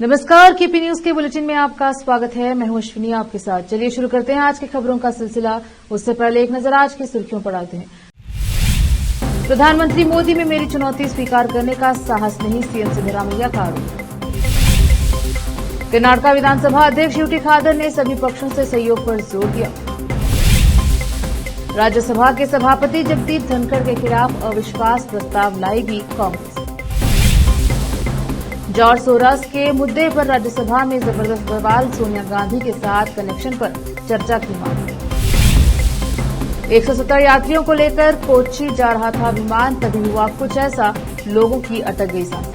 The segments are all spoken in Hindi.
नमस्कार, केपी न्यूज के बुलेटिन में आपका स्वागत है। मैं हूं अश्विनी आपके साथ। चलिए शुरू करते हैं आज की खबरों का सिलसिला। उससे पहले एक नजर आज की सुर्खियों पर डालते हैं। प्रधानमंत्री मोदी में मेरी चुनौती स्वीकार करने का साहस नहीं, सीएम सिद्धरामैया का आरोप। कर्नाटक विधानसभा अध्यक्ष यूटी खादर ने सभी पक्षों से सहयोग पर जोर दिया। राज्यसभा के सभापति जगदीप धनखड़ के खिलाफ अविश्वास प्रस्ताव लाएगी कांग्रेस। जॉर्ज सोरस के मुद्दे पर राज्यसभा में जबरदस्त बवाल, सोनिया गांधी के साथ कनेक्शन पर चर्चा की मांग। 170 यात्रियों को लेकर कोच्चि जा रहा था विमान, तभी हुआ कुछ ऐसा, लोगों की अटक गई सांसें।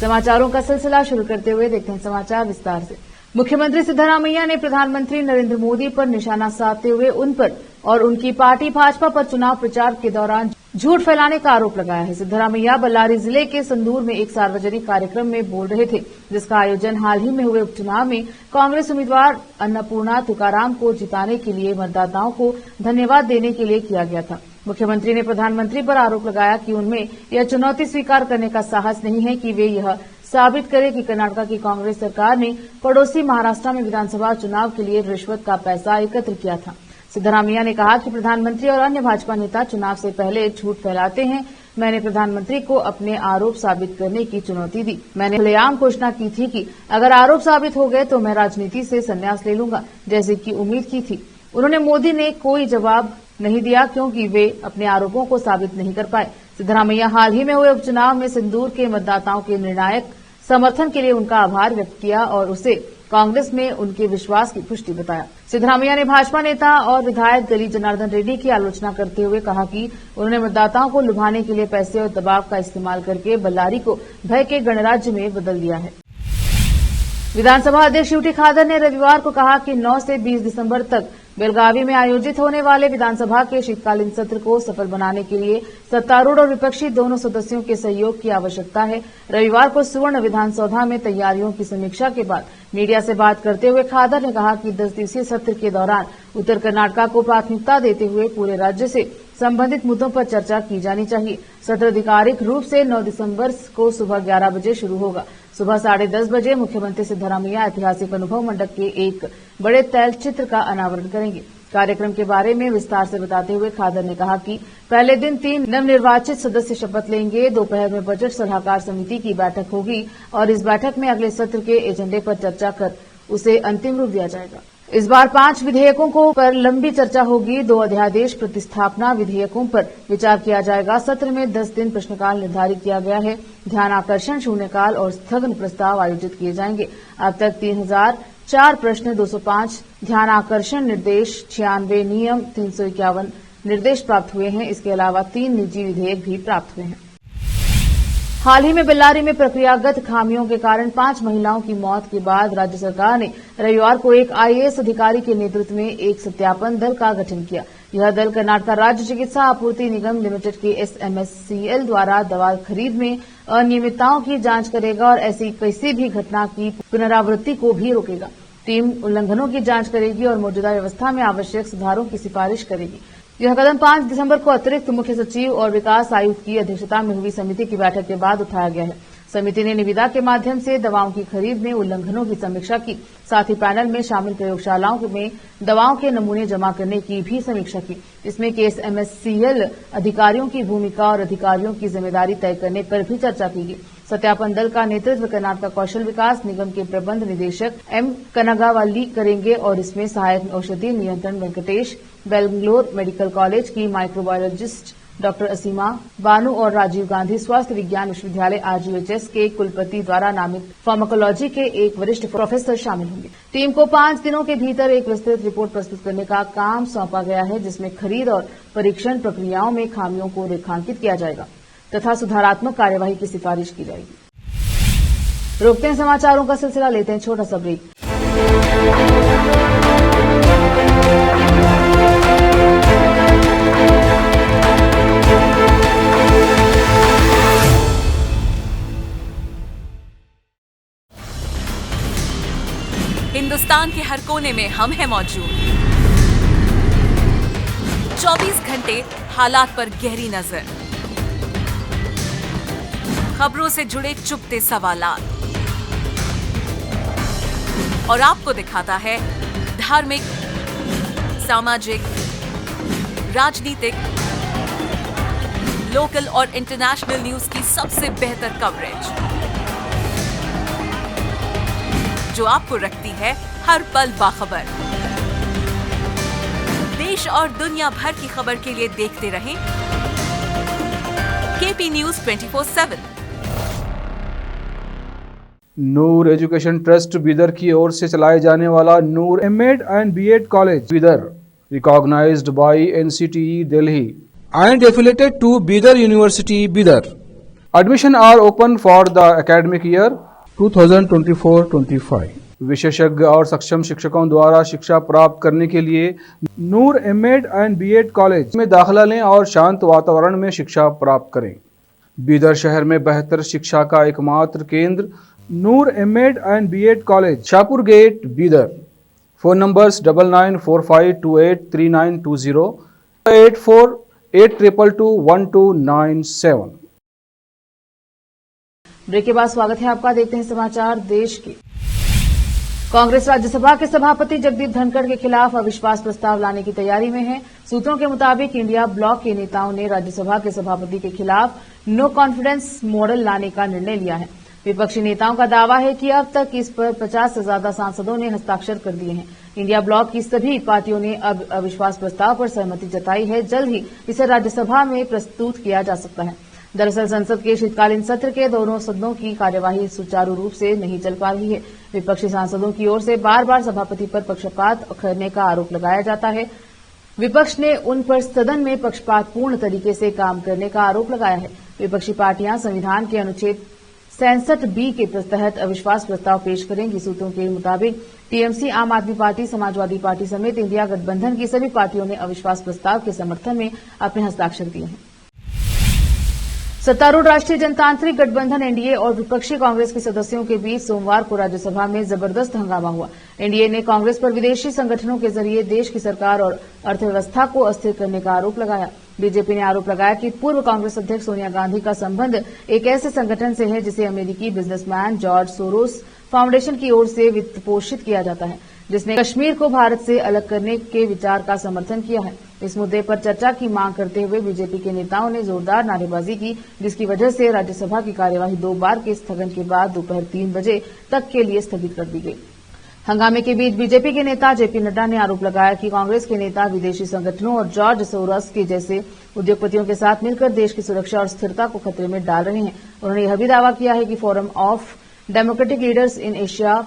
समाचारों का सिलसिला शुरू करते हुए देखते हैं समाचार विस्तार से। मुख्यमंत्री सिद्धरामैया ने प्रधानमंत्री नरेंद्र मोदी पर निशाना साधते हुए उन पर और उनकी पार्टी भाजपा पर चुनाव प्रचार के दौरान झूठ फैलाने का आरोप लगाया है। सिद्धरामैया बल्लारी जिले के संदूर में एक सार्वजनिक कार्यक्रम में बोल रहे थे, जिसका आयोजन हाल ही में हुए उपचुनाव में कांग्रेस उम्मीदवार अन्नपूर्णा तुकाराम को जिताने के लिए मतदाताओं को धन्यवाद देने के लिए किया गया था। मुख्यमंत्री ने प्रधानमंत्री पर आरोप लगाया कि उनमें यह चुनौती स्वीकार करने का साहस नहीं है कि वे यह साबित करें कि कर्नाटक की कांग्रेस सरकार ने पड़ोसी महाराष्ट्र में विधानसभा चुनाव के लिए रिश्वत का पैसा एकत्र किया था। सिद्धरामैया ने कहा कि प्रधानमंत्री और अन्य भाजपा नेता चुनाव से पहले झूठ फैलाते हैं। मैंने प्रधानमंत्री को अपने आरोप साबित करने की चुनौती दी। मैंने खुलेआम घोषणा की थी कि अगर आरोप साबित हो गए तो मैं राजनीति से संन्यास ले लूंगा, जैसे कि उम्मीद की थी। उन्होंने मोदी ने कोई जवाब नहीं दिया क्योंकि वे अपने आरोपों को साबित नहीं कर पाए। सिद्धरामैया हाल ही में हुए उपचुनाव में सिंदूर के मतदाताओं के निर्णायक समर्थन के लिए उनका आभार व्यक्त किया और उसे कांग्रेस में उनके विश्वास की पुष्टि बताया। सिद्धरामैया ने भाजपा नेता और विधायक गली जनार्दन रेड्डी की आलोचना करते हुए कहा कि उन्होंने मतदाताओं को लुभाने के लिए पैसे और दबाव का इस्तेमाल करके बल्लारी को भय के गणराज्य में बदल दिया है। विधानसभा अध्यक्ष यूटी खादर ने रविवार को कहा कि 9 से 20 दिसंबर तक बेलगावी में आयोजित होने वाले विधानसभा के शीतकालीन सत्र को सफल बनाने के लिए सत्तारूढ़ और विपक्षी दोनों सदस्यों के सहयोग की आवश्यकता है। रविवार को सुवर्ण विधानसौधा में तैयारियों की समीक्षा के बाद मीडिया से बात करते हुए खादर ने कहा कि 10 दिवसीय सत्र के दौरान उत्तर कर्नाटक को प्राथमिकता देते हुए पूरे राज्य से संबंधित मुद्दों पर चर्चा की जानी चाहिए। सत्र आधिकारिक रूप से 9 दिसंबर को सुबह 11 बजे शुरू होगा। सुबह 10:30 बजे मुख्यमंत्री सिद्धरामैया ऐतिहासिक अनुभव मंडप के एक बड़े तैलचित्र का अनावरण करेंगे। कार्यक्रम के बारे में विस्तार से बताते हुए खादर ने कहा कि पहले दिन 3 नवनिर्वाचित सदस्य शपथ लेंगे। दोपहर में बजट सलाहकार समिति की बैठक होगी और इस बैठक में अगले सत्र के एजेंडे पर चर्चा कर उसे अंतिम रूप दिया जाएगा। इस बार 5 विधेयकों पर लंबी चर्चा होगी। 2 अध्यादेश प्रतिस्थापना विधेयकों पर विचार किया जाएगा। सत्र में 10 दिन प्रश्नकाल निर्धारित किया गया है। ध्यान आकर्षण, शून्यकाल और स्थगन प्रस्ताव आयोजित किए जाएंगे। अब तक 3004 प्रश्न, 205 ध्यान आकर्षण निर्देश, 96 नियम, 351 निर्देश प्राप्त हुए हैं। इसके अलावा 3 निजी विधेयक भी प्राप्त हुए हैं। हाल ही में बेल्लारी में प्रक्रियागत खामियों के कारण 5 महिलाओं की मौत के बाद राज्य सरकार ने रविवार को एक आईएएस अधिकारी के नेतृत्व में एक सत्यापन दल का गठन किया। यह दल कर्नाटक राज्य चिकित्सा आपूर्ति निगम लिमिटेड के SMSCL द्वारा दवा खरीद में अनियमितताओं की जांच करेगा और ऐसी किसी भी घटना की पुनरावृत्ति को भी रोकेगा। टीम उल्लंघनों की जांच करेगी और मौजूदा व्यवस्था में आवश्यक सुधारों की सिफारिश करेगी। यह कदम 5 दिसंबर को अतिरिक्त मुख्य सचिव और विकास आयुक्त की अध्यक्षता में हुई समिति की बैठक के बाद उठाया गया है। समिति ने निविदा के माध्यम से दवाओं की खरीद में उल्लंघनों की समीक्षा की। साथ ही पैनल में शामिल प्रयोगशालाओं में दवाओं के नमूने जमा करने की भी समीक्षा की। इसमें SMSCL अधिकारियों की भूमिका और अधिकारियों की जिम्मेदारी तय करने पर भी चर्चा की गई। सत्यापन दल का नेतृत्व कर्नाटक कौशल विकास निगम के प्रबंध निदेशक M कनगावल्ली करेंगे और इसमें सहायक औषधि नियंत्रण वेंकटेश, बेंगलोर मेडिकल कॉलेज की माइक्रोबायोलॉजिस्ट डॉक्टर असीमा बानू और राजीव गांधी स्वास्थ्य विज्ञान विश्वविद्यालय RGHS के कुलपति द्वारा नामित फार्माकोलॉजी के एक वरिष्ठ प्रोफेसर शामिल होंगे। टीम को 5 दिनों के भीतर एक विस्तृत रिपोर्ट प्रस्तुत करने का काम सौंपा गया है, जिसमें खरीद और परीक्षण प्रक्रियाओं में खामियों को रेखांकित किया जाएगा तथा सुधारात्मक कार्यवाही की सिफारिश की जाएगी। रोकते हैं समाचारों का सिलसिला, लेते हैं छोटा सा ब्रेक। हिंदुस्तान के हर कोने में हम हैं मौजूद। 24 घंटे हालात पर गहरी नजर, खबरों से जुड़े चुपते सवालात और आपको दिखाता है धार्मिक, सामाजिक, राजनीतिक, लोकल और इंटरनेशनल न्यूज की सबसे बेहतर कवरेज जो आपको रखती है हर पल बाखबर। देश और दुनिया भर की खबर के लिए देखते रहें KP news 24/7। Noor education trust Bidar की ओर से चलाए जाने वाला Noor MEd and BEd college Bidar, recognised by NCTE Delhi and affiliated to Bidar University, Bidar. Admission are open for the academic year 2024-25. विशेषज्ञ और सक्षम शिक्षकों द्वारा शिक्षा प्राप्त करने के लिए नूर एमएड एंड बीएड कॉलेज में दाखिला लें और शांत वातावरण में शिक्षा प्राप्त करें। बीदर शहर में बेहतर शिक्षा का एकमात्र केंद्र Noor MEd and BEd college, Shahpur gate, Bidar. Phone numbers 9945283920, 8482221297। Break के बाद स्वागत है आपका। देखते हैं समाचार देश के। कांग्रेस राज्यसभा के सभापति जगदीप धनखड़ के खिलाफ अविश्वास प्रस्ताव लाने की तैयारी में है। सूत्रों के मुताबिक इंडिया ब्लॉक के नेताओं ने राज्यसभा के सभापति के खिलाफ नो कॉन्फिडेंस मॉडल लाने का निर्णय लिया है। विपक्षी नेताओं का दावा है कि अब तक इस पर 50 से ज्यादा सांसदों ने हस्ताक्षर कर दिए हैं। इंडिया ब्लॉक की सभी पार्टियों ने अब अविश्वास प्रस्ताव पर सहमति जताई है। जल्द ही इसे राज्यसभा में प्रस्तुत किया जा सकता है। दरअसल संसद के शीतकालीन सत्र के दोनों सदनों की कार्यवाही सुचारू रूप से नहीं चल पा रही है। विपक्षी सांसदों की ओर से बार बार सभापति पर पक्षपात करने का आरोप लगाया जाता है। विपक्ष ने उन पर सदन में पक्षपातपूर्ण तरीके से काम करने का आरोप लगाया है। विपक्षी पार्टियां संविधान के अनुच्छेद 67B के तहत अविश्वास प्रस्ताव पेश करेंगी। सूत्रों के मुताबिक टीएमसी, आम आदमी पार्टी, समाजवादी पार्टी समेत इंडिया गठबंधन की सभी पार्टियों ने अविश्वास प्रस्ताव के समर्थन में अपने हस्ताक्षर दिए हैं। सत्तारूढ़ राष्ट्रीय जनतांत्रिक गठबंधन एनडीए और विपक्षी कांग्रेस के सदस्यों के बीच सोमवार को राज्यसभा में जबरदस्त हंगामा हुआ। एनडीए ने कांग्रेस पर विदेशी संगठनों के जरिए देश की सरकार और अर्थव्यवस्था को अस्थिर करने का आरोप लगाया। बीजेपी ने आरोप लगाया कि पूर्व कांग्रेस अध्यक्ष सोनिया गांधी का संबंध एक ऐसे संगठन से है जिसे अमेरिकी बिजनेसमैन जॉर्ज सोरोस फाउंडेशन की ओर से वित्त पोषित किया जाता है, जिसने कश्मीर को भारत से अलग करने के विचार का समर्थन किया है। इस मुद्दे पर चर्चा की मांग करते हुए बीजेपी के नेताओं ने जोरदार नारेबाजी की, जिसकी वजह से राज्यसभा की कार्यवाही 2 बार के स्थगन के बाद दोपहर 3 बजे तक के लिए स्थगित कर दी गई। हंगामे के बीच बीजेपी के नेता जेपी नड्डा ने आरोप लगाया कि कांग्रेस के नेता विदेशी संगठनों और जॉर्ज सोरोस के जैसे उद्योगपतियों के साथ मिलकर देश की सुरक्षा और स्थिरता को खतरे में डाल रहे हैं। उन्होंने यह भी दावा किया है कि forum of democratic leaders in Asia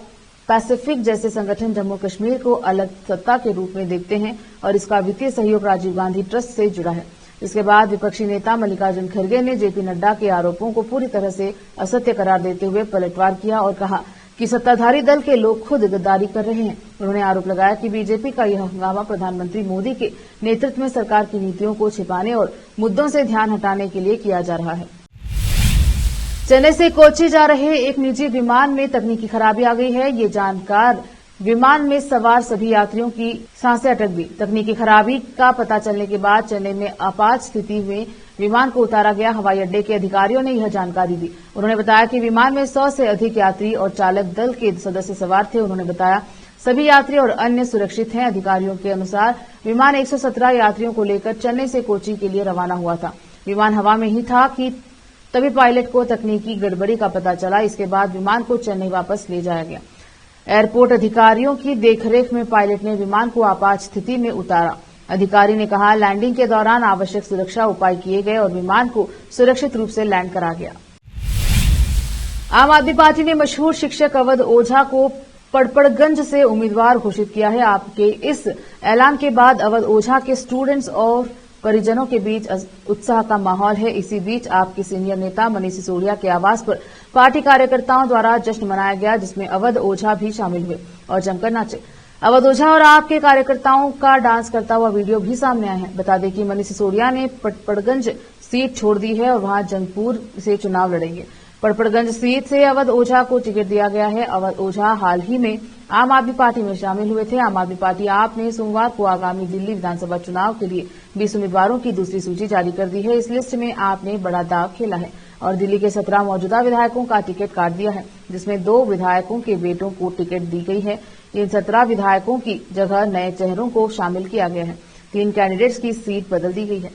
Pacific जैसे संगठन जम्मू कश्मीर को अलग सत्ता के रूप में देखते हैं और इसका वित्तीय सहयोग राजीव गांधी ट्रस्ट से जुड़ा है। इसके बाद विपक्षी नेता मल्लिकार्जुन खड़गे ने जेपी नड्डा के आरोपों को पूरी तरह से असत्य करार देते हुए पलटवार किया और कहा कि सत्ताधारी दल के लोग खुद गद्दारी कर रहे हैं। उन्होंने आरोप लगाया कि बीजेपी का यह हंगामा प्रधानमंत्री मोदी के नेतृत्व में सरकार की नीतियों को छिपाने और मुद्दों से ध्यान हटाने के लिए किया जा रहा है। चेन्नई से कोच्चि जा रहे एक निजी विमान में तकनीकी खराबी आ गई है। ये जानकर विमान में सवार सभी यात्रियों की सांसें अटक गई। तकनीकी खराबी का पता चलने के बाद चेन्नई में आपात स्थिति में विमान को उतारा गया। हवाई अड्डे के अधिकारियों ने यह जानकारी दी। उन्होंने बताया कि विमान में 100 से अधिक यात्री और चालक दल के सदस्य सवार थे। उन्होंने बताया सभी यात्री और अन्य सुरक्षित हैं। अधिकारियों के अनुसार विमान 117 यात्रियों को लेकर चेन्नई से कोच्चि के लिए रवाना हुआ था। विमान हवा में ही था कि तभी पायलट को तकनीकी गड़बड़ी का पता चला। इसके बाद विमान को चेन्नई वापस ले जाया गया। एयरपोर्ट अधिकारियों की देखरेख में पायलट ने विमान को आपात स्थिति में उतारा। अधिकारी ने कहा लैंडिंग के दौरान आवश्यक सुरक्षा उपाय किए गए और विमान को सुरक्षित रूप से लैंड करा गया। आम आदमी पार्टी ने मशहूर शिक्षक अवध ओझा को पड़पड़गंज से उम्मीदवार घोषित किया है। आपके इस ऐलान के बाद अवध ओझा के स्टूडेंट्स और परिजनों के बीच उत्साह का माहौल है। इसी बीच आपके सीनियर नेता मनीष सिसोदिया के आवास पर पार्टी कार्यकर्ताओं द्वारा जश्न मनाया गया, जिसमें अवध ओझा भी शामिल हुए और जमकर नाचे। अवध ओझा और आपके कार्यकर्ताओं का डांस करता हुआ वीडियो भी सामने आया है। बता दें कि मनीष सिसोदिया ने पड़पड़गंज सीट छोड़ दी है और वहां जंगपुर से चुनाव लड़ेंगे। पड़पड़गंज सीट से अवध ओझा को टिकट दिया गया है। अवध ओझा हाल ही में आम आदमी पार्टी में शामिल हुए थे। आम आदमी पार्टी आप ने सोमवार को आगामी दिल्ली विधानसभा चुनाव के लिए 20 उम्मीदवारों की दूसरी सूची जारी कर दी है। इस लिस्ट में आपने बड़ा दांव खेला है। और दिल्ली के 17 मौजूदा विधायकों का टिकट काट दिया है, जिसमें 2 विधायकों के बेटों को टिकट दी गई है। इन 17 विधायकों की जगह नए चेहरों को शामिल किया गया है। 3 कैंडिडेट्स की सीट बदल दी गई है।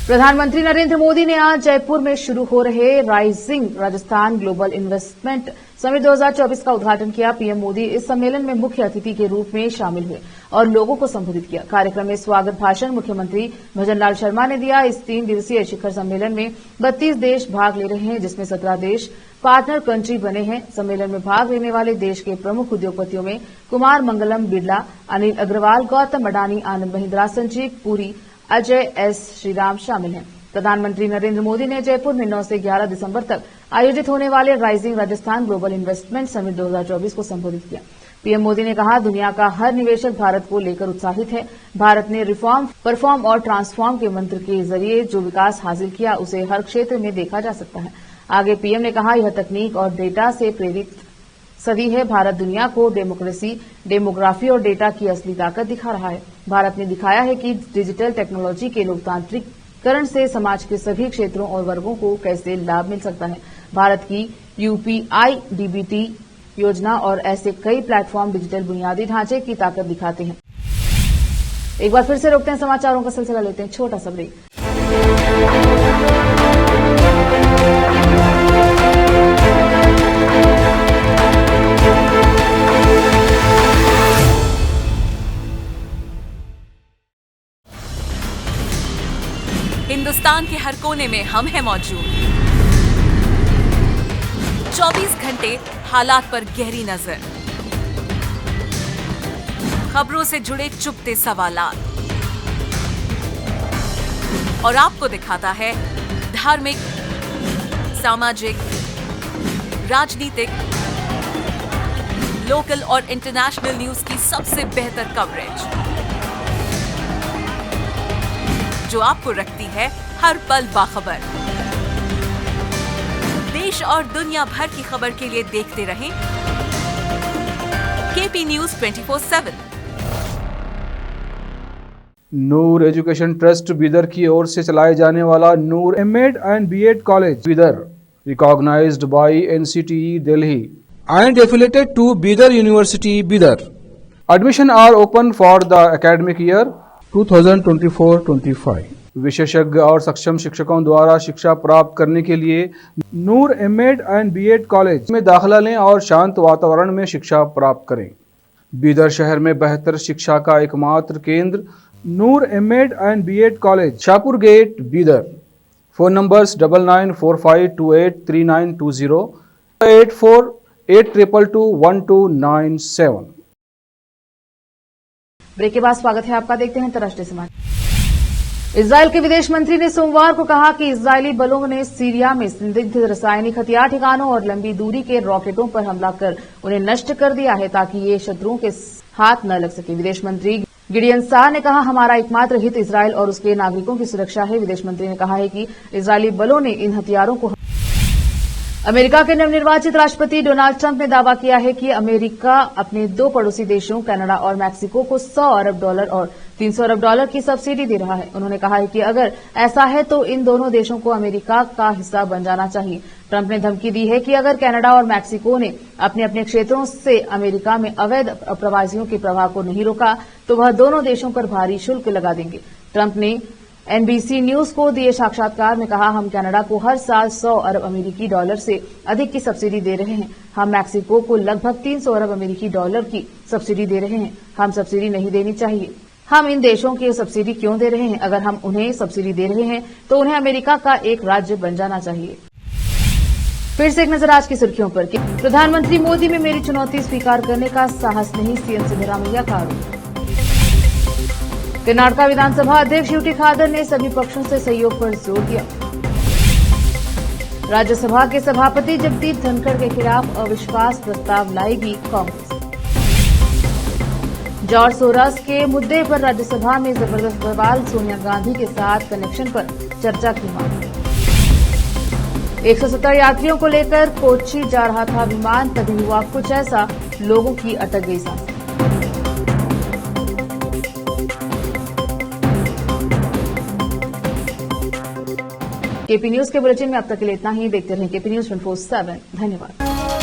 प्रधानमंत्री नरेंद्र मोदी ने आज जयपुर में शुरू हो रहे rising Rajasthan global investment summit 2024 का उद्घाटन किया। पीएम मोदी इस सम्मेलन में मुख्य अतिथि के रूप में शामिल हुए और लोगों को संबोधित किया। कार्यक्रम में स्वागत भाषण मुख्यमंत्री भजनलाल शर्मा ने दिया। इस 3 दिवसीय शिखर सम्मेलन में 32 देश भाग ले रहे हैं, जिसमें 17 देश पार्टनर कंट्री बने हैं। सम्मेलन में भाग लेने वाले देश के प्रमुख उद्योगपतियों में कुमार मंगलम बिरला, अनिल अग्रवाल, गौतम अडानी, आनंद महिंद्रा, संजीव पुरी, अजय एस श्रीराम शामिल हैं। प्रधानमंत्री नरेंद्र मोदी ने जयपुर में 9 से 11 दिसंबर तक आयोजित होने वाले rising Rajasthan global investment summit 2024 को संबोधित किया। पीएम मोदी ने कहा, दुनिया का हर निवेशक भारत को लेकर उत्साहित है। भारत ने रिफॉर्म, परफॉर्म और ट्रांसफॉर्म के मंत्र के जरिए जो विकास हासिल किया, उसे हर क्षेत्र में देखा जा सकता है। आगे पीएम ने कहा, यह तकनीक और डेटा से प्रेरित सदी है। भारत दुनिया को डेमोक्रेसी, डेमोग्राफी और डेटा की असली ताकत दिखा रहा है। भारत ने दिखाया है कि डिजिटल टेक्नोलॉजी के लोकतांत्रिकरण से समाज के सभी क्षेत्रों और वर्गों को कैसे लाभ मिल सकता है। भारत की यूपीआई, डीबीटी योजना और ऐसे कई प्लेटफॉर्म डिजिटल बुनियादी ढांचे की ताकत दिखाते हैं। एक बार फिर से रोकते हैं समाचारों का सिलसिला, लेते हैं छोटा सा ब्रेक। हिंदुस्तान के हर कोने में हम हैं मौजूद। 24 घंटे हालात पर गहरी नजर, खबरों से जुड़े चुपते सवालात और आपको दिखाता है धार्मिक, सामाजिक, राजनीतिक, लोकल और इंटरनेशनल न्यूज की सबसे बेहतर कवरेज, जो आपको रखती है हर पल बाखबर। देश और दुनिया भर की खबर के लिए देखते रहें KP news 24/7। Noor education trust Bidar की ओर से चलाए जाने वाला Noor MEd and BEd college Bidar, recognised by NCTE Delhi and affiliated to Bidar University, Bidar. Admission are open for the academic year 2024-25. विशेषज्ञ और सक्षम शिक्षकों द्वारा शिक्षा प्राप्त करने के लिए नूर एमएड एंड बीएड कॉलेज में दाखिला लें और शांत वातावरण में शिक्षा प्राप्त करें। बीदर शहर में बेहतर शिक्षा का एकमात्र केंद्र Noor MEd and BEd college, Shahpur gate, Bidar. Phone numbers 9945283920, 8482221297। Break के बाद स्वागत है आपका। देखते हैं अंतर्राष्ट्रीय समाचार। इजरायल के विदेश मंत्री ने सोमवार को कहा कि इजरायली बलों ने सीरिया में संदिग्ध रासायनिक हथियार ठिकानों और लंबी दूरी के रॉकेटों पर हमला कर उन्हें नष्ट कर दिया है, ताकि ये शत्रुओं के हाथ न लग सके। विदेश मंत्री गिडियन साह ने कहा, हमारा एकमात्र हित इजरायल और उसके नागरिकों की सुरक्षा है। विदेश मंत्री ने कहा है कि इजरायली बलों ने इन हथियारों को। अमेरिका के नवनिर्वाचित राष्ट्रपति डोनाल्ड ट्रंप ने दावा किया है कि अमेरिका अपने 2 पड़ोसी देशों कनाडा और मैक्सिको को $100 अरब और $300 अरब की सब्सिडी दे रहा है। उन्होंने कहा है कि अगर ऐसा है तो इन दोनों देशों को अमेरिका का हिस्सा बन जाना चाहिए। ट्रंप ने धमकी दी है कि अगर कनाडा और मैक्सिको ने अपने अपने क्षेत्रों से अमेरिका में अवैध प्रवासियों के प्रवाह को नहीं रोका तो वह दोनों देशों पर भारी शुल्क लगा देंगे। ट्रंप ने एनबीसी न्यूज को दिए साक्षात्कार में कहा, हम कनाडा को हर साल $100 अरब से अधिक की सब्सिडी दे रहे हैं। हम मैक्सिको को लगभग $300 अरब की सब्सिडी दे रहे हैं। हम सब्सिडी नहीं देनी चाहिए। हम इन देशों की सब्सिडी क्यों दे रहे हैं? अगर हम उन्हें सब्सिडी दे रहे हैं तो उन्हें अमेरिका का एक राज्य बन जाना चाहिए। फिर से एक नजर आज की सुर्खियों पर। प्रधानमंत्री मोदी में मेरी चुनौती स्वीकार करने का साहस नहीं, सीएम सिद्धरामैया का आरोप। कर्नाटक विधानसभा अध्यक्ष यूटी खादर ने सभी पक्षों से सहयोग पर जोर दिया। राज्यसभा के सभापति जगदीप धनखड़ के खिलाफ अविश्वास प्रस्ताव लाएगी कांग्रेस। जॉर्ज सोरस के मुद्दे पर राज्यसभा में जबरदस्त बवाल, सोनिया गांधी के साथ कनेक्शन पर चर्चा की मांग। 170 यात्रियों को लेकर कोच्चि जा रहा था विमान, तभी हुआ कुछ ऐसा, लोगों की अटक गई सांसें। केपी न्यूज के बुलेटिन में अब तक के लिए इतना ही। देखते रहें केपी न्यूज 24/7। धन्यवाद।